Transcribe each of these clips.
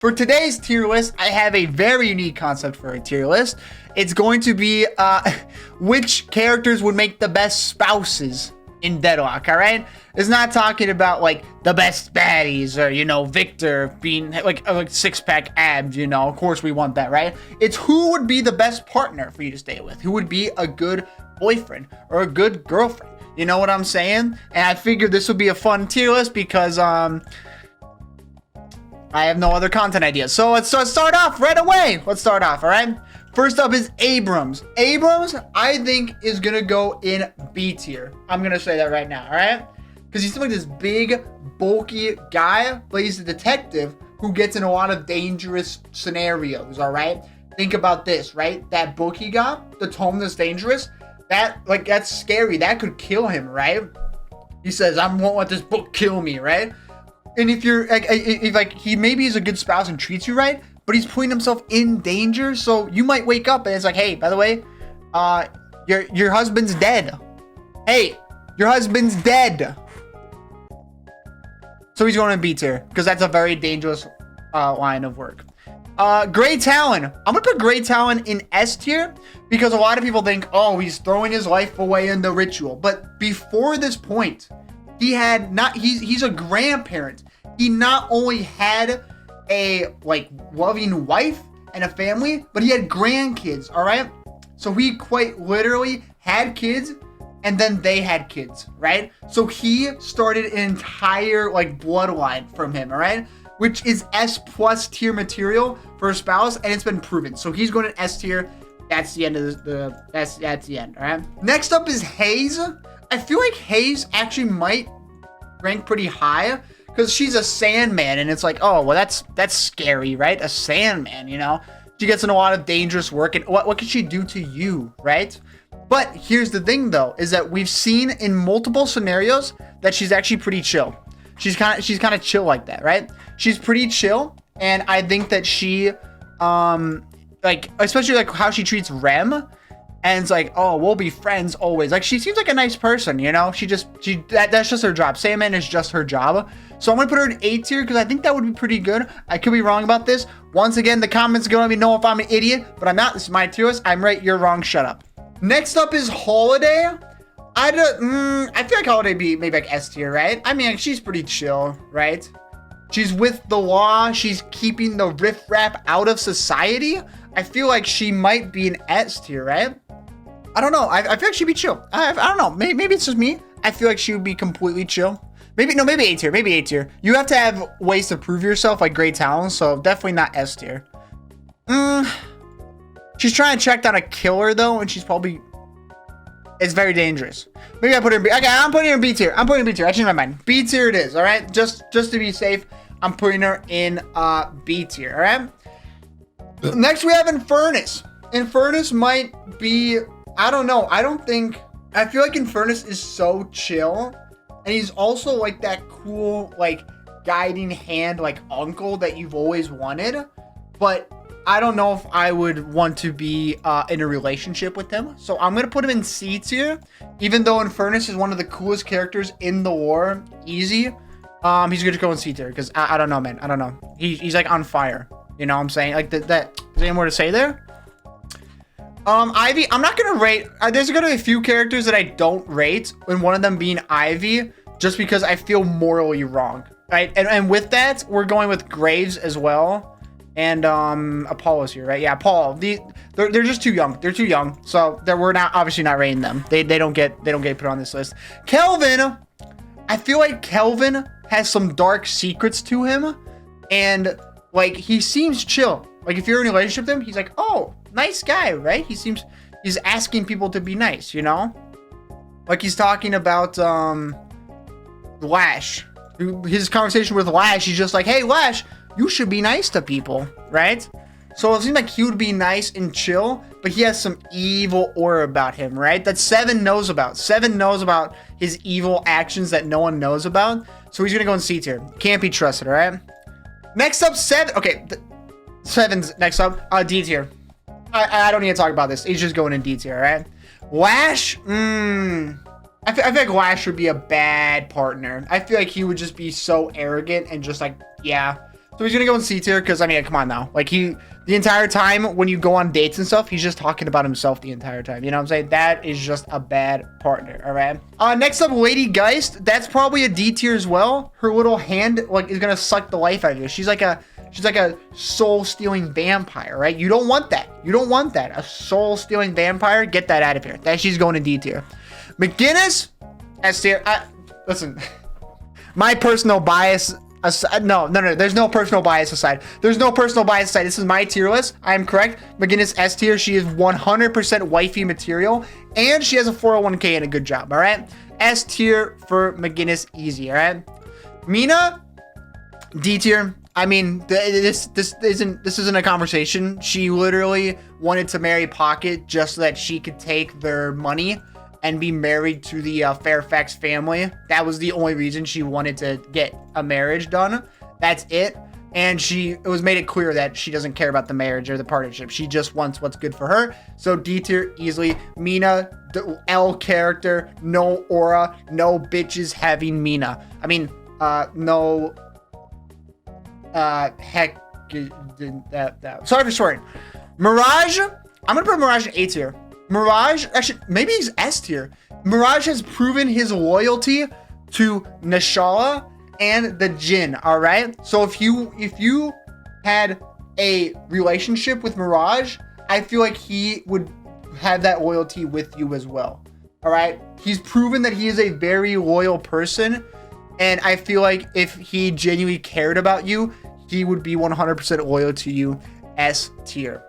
For today's tier list, I have a very unique concept for a tier list. It's going to be which characters would make the best spouses in Deadlock, all right? It's not talking about, like, the best baddies or, you know, Victor being, like six-pack abs, you know? Of course we want that, right? It's who would be the best partner for you to stay with? Who would be a good boyfriend or a good girlfriend? You know what I'm saying? And I figured this would be a fun tier list because, I have no other content ideas. So let's start off right away. Let's start off, all right? First up is Abrams. Abrams, I think, is going to go in B tier. I'm going to say that right now, all right? Because he's like this big, bulky guy, but he's a detective who gets in a lot of dangerous scenarios, all right? Think about this, right? That book he got, the tome that's dangerous, that's scary. That could kill him, right? He says, I won't let this book kill me, right? And if you're like he maybe is a good spouse and treats you right, but he's putting himself in danger, so you might wake up and it's like, hey, by the way, your husband's dead. Hey, your husband's dead. So he's going to B tier because that's a very dangerous line of work. Gray Talon. I'm gonna put Gray Talon in S tier because a lot of people think, oh, he's throwing his life away in the ritual, but before this point, he's a grandparent. He not only had a loving wife and a family, but he had grandkids, all right? So he quite literally had kids and then they had kids, right? So he started an entire bloodline from him, all right? Which is S+ tier material for a spouse, and it's been proven. So he's going to S tier. That's the end of that's the end, all right? Next up is Hayes. I feel like Hayes actually might rank pretty high because she's a Sandman, and it's like, oh, well, that's scary, right? A Sandman, you know? She gets in a lot of dangerous work, and what can she do to you, right? But here's the thing, though, is that we've seen in multiple scenarios that she's actually pretty chill. She's kind of chill like that, right? She's pretty chill, and I think that she, especially how she treats Rem. And it's like, oh, we'll be friends always. Like, she seems like a nice person, you know? That's just her job. Sandman is just her job. So I'm going to put her in A tier because I think that would be pretty good. I could be wrong about this. Once again, the comments are going to let me know if I'm an idiot, but I'm not. This is my tier list. I'm right, you're wrong. Shut up. Next up is Holiday. I feel like Holiday be maybe like S tier, right? I mean, she's pretty chill, right? She's with the law. She's keeping the riffraff out of society. I feel like she might be an S tier, right? I don't know. I feel like she'd be chill. I don't know. Maybe it's just me. I feel like she would be completely chill. Maybe A tier. Maybe A tier. You have to have ways to prove yourself, like Great Talent. So definitely not S tier. She's trying to track down a killer though, and it's very dangerous. Maybe I put her in B. Okay, I'm putting her in B tier. I changed my mind. B tier it is. All right. Just to be safe, I'm putting her in B tier. All right. Next we have Infernus. Infernus might be. I don't know. I feel like Infernus is so chill. And he's also like that cool, guiding hand, uncle that you've always wanted. But I don't know if I would want to be in a relationship with him. So I'm going to put him in C tier. Even though Infernus is one of the coolest characters in the lore. Easy. He's going to go in C tier. Because I don't know, man. I don't know. He's like on fire. You know what I'm saying? Like that. Is there any more to say there? Ivy, I'm not gonna rate. There's gonna be a few characters that I don't rate, and one of them being Ivy, just because I feel morally wrong, right? And with that, we're going with Graves as well, and Apollo's here, right? Yeah, Paul. They're just too young. They're too young, so we're obviously not rating them. They don't get put on this list. Kelvin, I feel like Kelvin has some dark secrets to him, and he seems chill. Like if you're in a relationship with him, he's like, oh, nice guy, right? He's asking people to be nice, you know? Like he's talking about Lash. His conversation with Lash, he's just like, hey, Lash, you should be nice to people, right? So it seems like he would be nice and chill, but he has some evil aura about him, right? That Seven knows about. Seven knows about his evil actions that no one knows about. So he's gonna go in C tier. Can't be trusted, all right? Next up, Seven. Okay, Seven's next up. D tier. I don't need to talk about this. He's just going in D tier, all right? Lash. I feel like Lash would be a bad partner. I feel like he would just be so arrogant and just like, yeah. So he's gonna go in C tier because I mean, come on now. Like the entire time when you go on dates and stuff, he's just talking about himself the entire time. You know what I'm saying? That is just a bad partner. All right. Next up, Lady Geist. That's probably a D tier as well. Her little hand like is gonna suck the life out of you. She's like a soul-stealing vampire, right? You don't want that. You don't want that. A soul-stealing vampire. Get that out of here. That she's going in D tier. McGinnis, S tier. Listen, my personal bias. No. There's no personal bias aside. There's no personal bias aside. This is my tier list. I am correct. McGinnis S tier. She is 100% wifey material, and she has a 401k and a good job. All right. S tier for McGinnis, easy. All right. Mina, D tier. I mean, this isn't a conversation. She literally wanted to marry Pocket just so that she could take their money and be married to the Fairfax family. That was the only reason she wanted to get a marriage done. That's it. And it was made it clear that she doesn't care about the marriage or the partnership. She just wants what's good for her. So D tier easily. Mina, the L character, no aura, no bitches having Mina. I mean, no. Heck. Sorry for swearing. Mirage. I'm gonna put Mirage in A tier. Mirage, actually, maybe he's S tier. Mirage has proven his loyalty to Nashala and the Jinn, all right? So if you had a relationship with Mirage, I feel like he would have that loyalty with you as well, all right? He's proven that he is a very loyal person, and I feel like if he genuinely cared about you, he would be 100% loyal to you. S tier.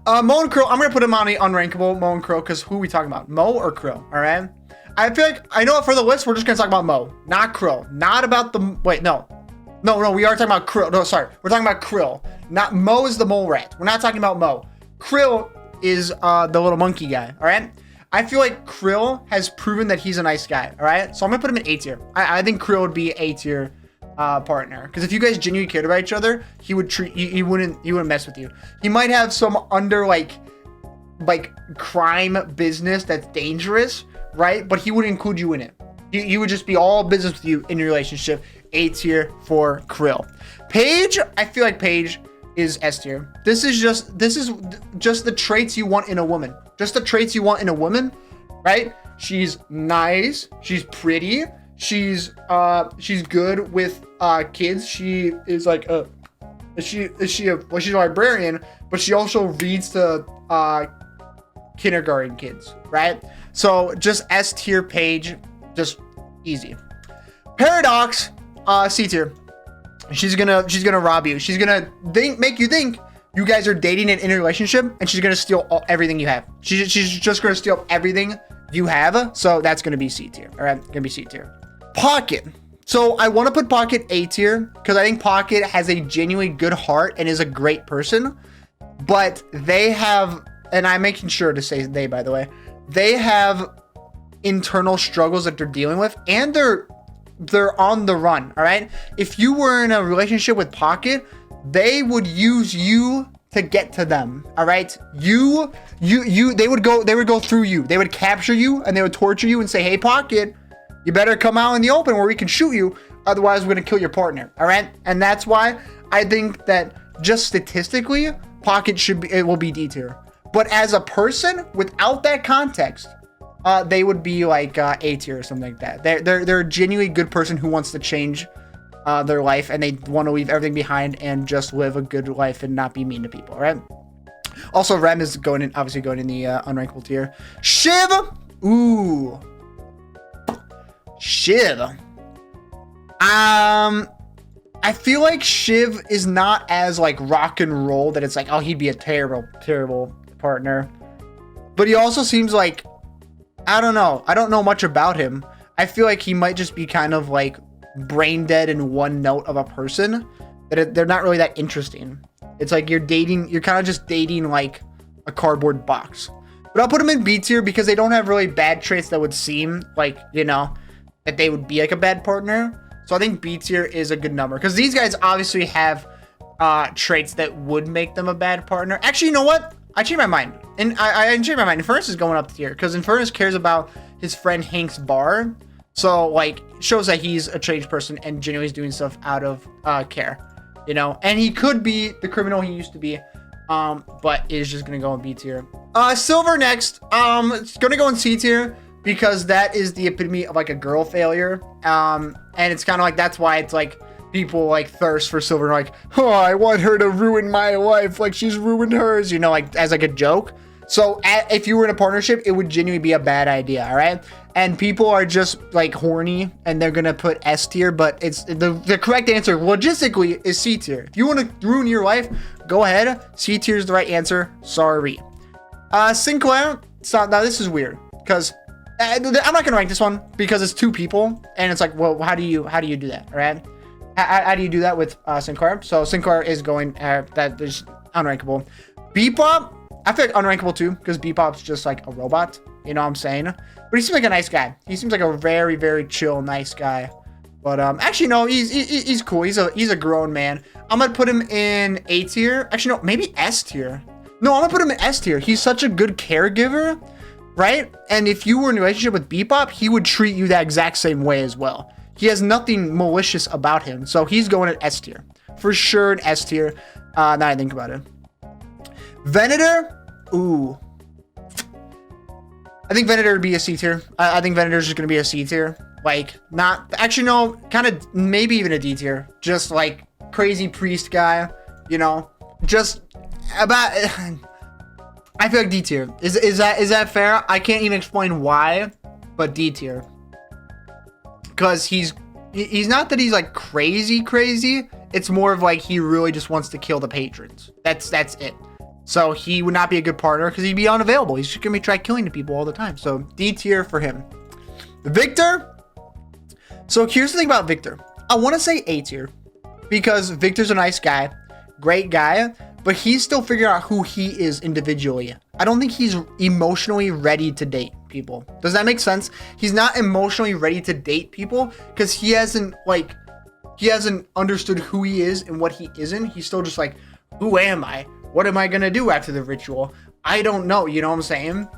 Mo and Krill, I'm going to put him on the unrankable, Mo and Krill, because who are we talking about? Mo or Krill, all right? I feel like, I know for the list, we're just going to talk about Mo, not Krill. Not about the, wait, no, we are talking about Krill. No, sorry, we're talking about Krill. Not, Mo is the mole rat. We're not talking about Mo. Krill is the little monkey guy, all right? I feel like Krill has proven that he's a nice guy, all right? So I'm going to put him in A tier. I think Krill would be A tier partner, because if you guys genuinely cared about each other, he would treat you, he wouldn't mess with you. He might have some under like crime business that's dangerous, right? But he would include you in it. You would just be all business with you in your relationship. A tier for Krill. Paige, I feel like Paige is S tier. This is just the traits you want in a woman. Just the traits you want in a woman, right? She's nice, she's pretty, she's good with kids. She is like she's a librarian, but she also reads to kindergarten kids, right? So just S tier Paige, just easy. Paradox, C tier. She's gonna rob you. She's gonna make you think you guys are dating and in a relationship, and she's gonna steal everything you have. She's just gonna steal everything you have. So that's gonna be C tier. All right, gonna be C tier. Pocket. So I want to put Pocket A tier because I think Pocket has a genuinely good heart and is a great person, but they have, and I'm making sure to say they, by the way, they have internal struggles that they're dealing with, and they're on the run. All right. If you were in a relationship with Pocket, they would use you to get to them. All right. They would go through you. They would capture you and they would torture you and say, hey, Pocket, you better come out in the open where we can shoot you. Otherwise, we're going to kill your partner. All right. And that's why I think that just statistically, Pocket will be D tier. But as a person, without that context, they would be like A tier or something like that. They're a genuinely good person who wants to change their life, and they want to leave everything behind and just live a good life and not be mean to people. All right. Also, Rem is obviously going in the unrankable tier. Shiv. Ooh. Shiv. I feel like Shiv is not as like rock and roll that it's like, oh, he'd be a terrible partner. But he also seems like, I don't know. I don't know much about him. I feel like he might just be kind of like brain dead in one note of a person that they're not really that interesting. It's like you're kind of just dating like a cardboard box. But I'll put him in B tier because they don't have really bad traits that would seem like, that they would be like a bad partner. So I think B tier is a good number because these guys obviously have traits that would make them a bad partner. Actually, you know what? I changed my mind. And I changed my mind. Infernus is going up tier because Infernus cares about his friend Hank's bar. So, like, shows that he's a changed person and genuinely is doing stuff out of care. you know, and he could be the criminal he used to be, but is just gonna go in B tier. Silver next. It's gonna go in C tier because that is the epitome of like a girl failure. And it's kind of like that's why it's like people like thirst for Silver, like, oh, I want her to ruin my life like she's ruined hers, you know, like as like a joke. So if you were in a partnership, it would genuinely be a bad idea, all right? And people are just like horny and they're gonna put S tier, but it's the correct answer logistically is C tier. If you want to ruin your life, go ahead. C tier is the right answer. Sorry. Sinclair. So now this is weird because I'm not gonna rank this one because it's 2 people and it's like, well, how do you do that, all right? How do you do that with Sinclair? So Sinclair is going that is unrankable. Bebop. I feel like unrankable too, because Bebop's just like a robot, you know what I'm saying? But he seems like a nice guy. He seems like a very, very chill, nice guy. But actually, no, he's cool. He's a grown man. I'm gonna put him in A tier. Actually, no, maybe S tier. No, I'm gonna put him in S tier. He's such a good caregiver, right? And if you were in a relationship with Bebop, he would treat you that exact same way as well. He has nothing malicious about him, so he's going at S tier for sure. In S tier. Now I think about it. Venator. Ooh. I think Venator would be a C tier. I think Venator is just going to be a C tier. Like, not... Actually, no. Kind of... Maybe even a D tier. Just, like, crazy priest guy. You know? Just... About... I feel like D tier. Is that fair? I can't even explain why. But D tier. Because he's not that he's, like, crazy. It's more of, like, he really just wants to kill the patrons. That's it. So he would not be a good partner because he'd be unavailable. He's just going to be trying killing the people all the time. So D tier for him. Victor. So here's the thing about Victor. I want to say A tier because Victor's a nice guy, great guy, but he's still figuring out who he is individually. I don't think he's emotionally ready to date people. Does that make sense? He's not emotionally ready to date people because he hasn't understood who he is and what he isn't. He's still just like, who am I? What am I going to do after the ritual? I don't know. You know what I'm saying?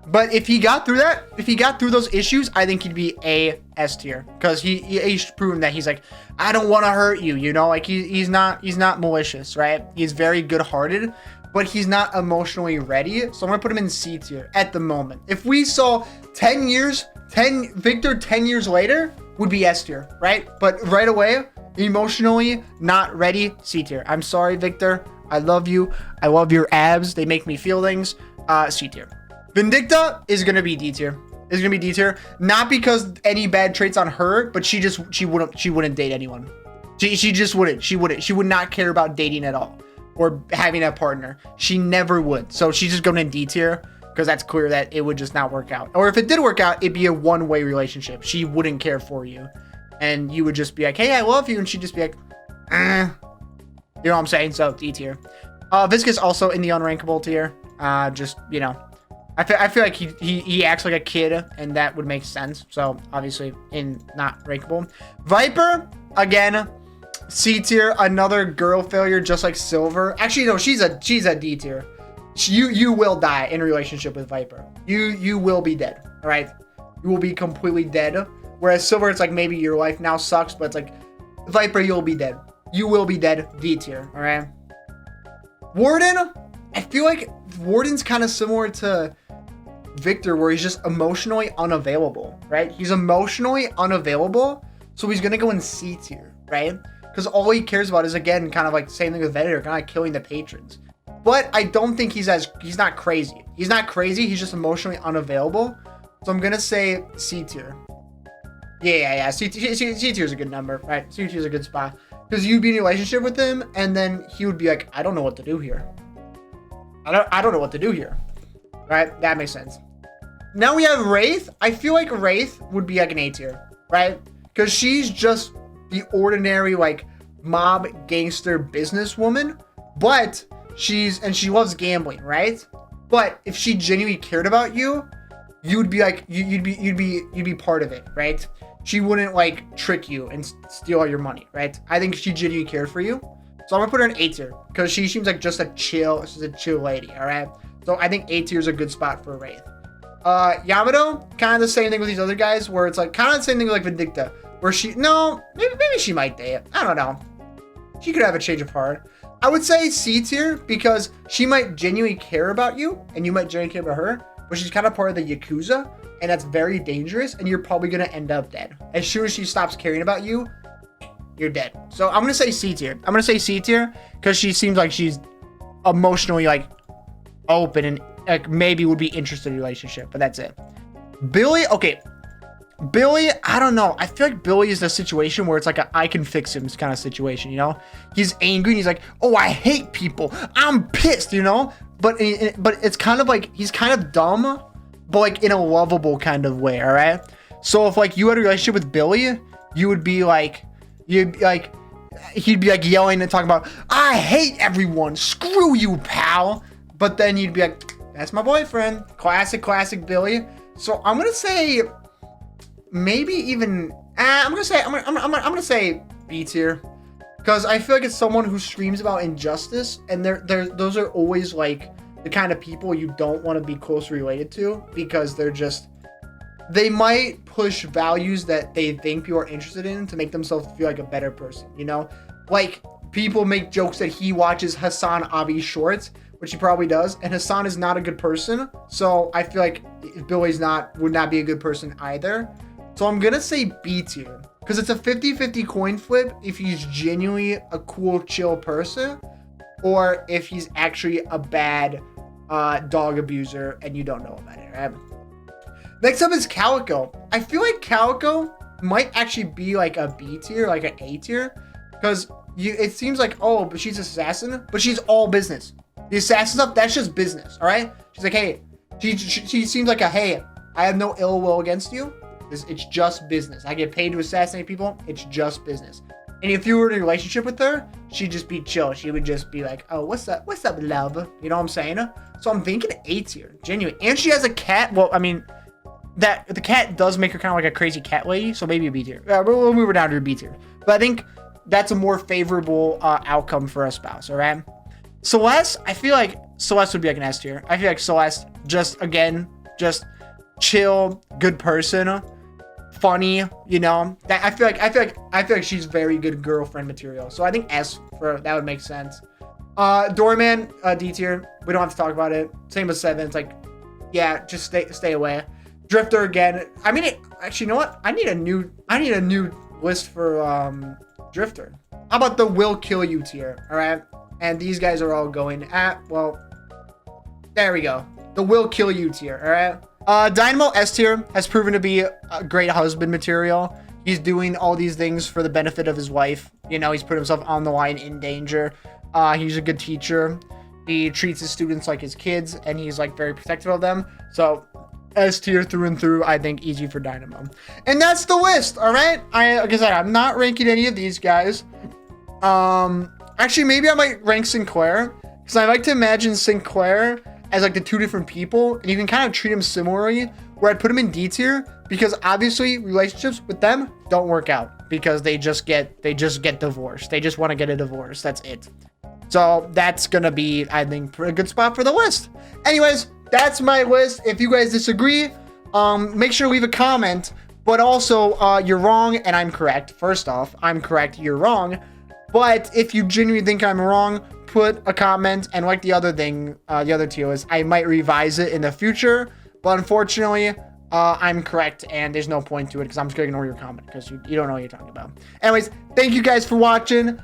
But if he got through that, if he got through those issues, I think he'd be A S tier because he's proven that he's like, I don't want to hurt you. You know, like he's not malicious, right? He's very good hearted, but he's not emotionally ready. So I'm going to put him in C tier at the moment. If we saw Victor 10 years later would be S tier, right? But right away, emotionally not ready, C tier. I'm sorry, Victor. I love you. I love your abs. They make me feel things. C tier. Vindicta is going to be D tier. Is going to be D tier. Not because any bad traits on her, but she wouldn't date anyone. She just wouldn't. She would not care about dating at all or having a partner. She never would. So she's just going in D tier because that's clear that it would just not work out. Or if it did work out, it'd be a one-way relationship. She wouldn't care for you. And you would just be like, hey, I love you. And she'd just be like, You know what I'm saying? So D tier. Viscous also in the unrankable tier. Just, you know, I feel like he acts like a kid and that would make sense. So obviously in not rankable. Viper, again, C tier, another girl failure just like Silver. Actually, no, she's a D tier. You will die in a relationship with Viper. You will be dead. All right. You will be completely dead. Whereas Silver, it's like maybe your life now sucks, but it's like Viper, you'll be dead. You will be dead. D tier. All right. Warden, I feel like Warden's kind of similar to Victor, where he's just emotionally unavailable, right? He's emotionally unavailable, so he's gonna go in C tier, right? Because all he cares about is, again, kind of like the same thing with Venator, kind of killing the patrons. But I don't think he's not crazy. He's not crazy. He's just emotionally unavailable. So I'm gonna say C tier. Yeah. C tier is a good number, right? C tier is a good spot. Because you'd be in a relationship with him, and then he would be like, I don't know what to do here. I don't know what to do here. Right? That makes sense. Now we have Wraith. I feel like Wraith would be like an A tier, right? Because she's just the ordinary, like, mob gangster businesswoman, but she loves gambling, right? But if she genuinely cared about you, you'd be like, you'd be part of it, right? She wouldn't like trick you and steal all your money, right? I think she genuinely cared for you. So I'm gonna put her in A tier because she seems like just she's a chill lady, all right? So I think A tier is a good spot for Wraith. Yamato, kind of the same thing with these other guys, where it's like kind of the same thing with like Vindicta, where maybe she might date. I don't know. she could have a change of heart. I would say C tier because she might genuinely care about you and you might genuinely care about her, but she's kind of part of the Yakuza and that's very dangerous and you're probably going to end up dead. As soon as she stops caring about you, you're dead. So I'm going to say C tier. I'm going to say C tier because she seems like she's emotionally like open and like maybe would be interested in a relationship, but that's it. Billy, okay. Billy, I don't know. I feel like Billy is in a situation where it's like I can fix him kind of situation, you know? He's angry and he's like, oh, I hate people. I'm pissed, you know? But it's kind of like he's kind of dumb, but like in a lovable kind of way, all right? So if like you had a relationship with Billy, you would be like, he'd be like yelling and talking about, I hate everyone. Screw you, pal. But then you'd be like, that's my boyfriend. Classic Billy. So I'm going to say maybe even I'm gonna say B tier because I feel like it's someone who screams about injustice and those are always like the kind of people you don't want to be closely related to because they might push values that they think people are interested in to make themselves feel like a better person, you know? Like people make jokes that he watches Hassan Abi shorts, which he probably does, and Hassan is not a good person, so I feel like Billy's would not be a good person either. So I'm going to say B tier because it's a 50-50 coin flip if he's genuinely a cool, chill person or if he's actually a bad dog abuser and you don't know about it, right? Next up is Calico. I feel like Calico might actually be like a B tier, like an A tier because it seems like, oh, but she's an assassin, but she's all business. The assassin stuff, that's just business, all right? She's like, hey, she seems like hey, I have no ill will against you. It's just business. I get paid to assassinate people. It's just business. And if you were in a relationship with her, she'd just be chill. She would just be like, oh, what's up, love? You know what I'm saying? So I'm thinking A tier, genuine. And she has a cat. Well, I mean, the cat does make her kind of like a crazy cat lady. So maybe a B tier. We'll move her down to a B tier. But I think that's a more favorable outcome for a spouse, all right? Celeste, I feel like Celeste would be like an S tier. I feel like Celeste, just chill, good person. Funny, you know. I feel like she's very good girlfriend material. So I think S for that would make sense. Doorman, D tier. We don't have to talk about it. Same with 7. It's like, yeah, just stay away. Drifter again. I mean, actually, you know what? I need a new list for Drifter. How about the will kill you tier? All right, and these guys are all going at there we go. The will kill you tier. All right. Dynamo S tier has proven to be a great husband material. He's doing all these things for the benefit of his wife. You know, he's put himself on the line in danger. He's a good teacher. He treats his students like his kids, and he's like very protective of them. So S tier through and through. I think easy for Dynamo. And that's the list. All right. Like I said, I'm not ranking any of these guys. Actually, maybe I might rank Sinclair because I like to imagine Sinclair as like the two different people, and you can kind of treat them similarly, where I'd put them in D tier because obviously relationships with them don't work out because they just get divorced. They just want to get a divorce. That's it. So that's gonna be, I think, a good spot for the list. Anyways, that's my list. If you guys disagree, make sure to leave a comment. But also, you're wrong and I'm correct. First off, I'm correct, you're wrong. But if you genuinely think I'm wrong, put a comment. And like the other thing, the other tier is I might revise it in the future. But unfortunately, I'm correct and there's no point to it because I'm just going to ignore your comment because you don't know what you're talking about. Anyways, thank you guys for watching.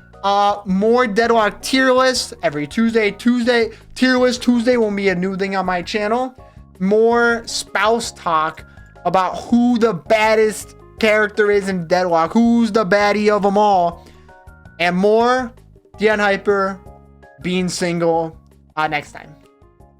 More Deadlock tier list every Tuesday. Tier list Tuesday will be a new thing on my channel. More spouse talk about who the baddest character is in Deadlock. Who's the baddie of them all. And more DionHyper being single next time.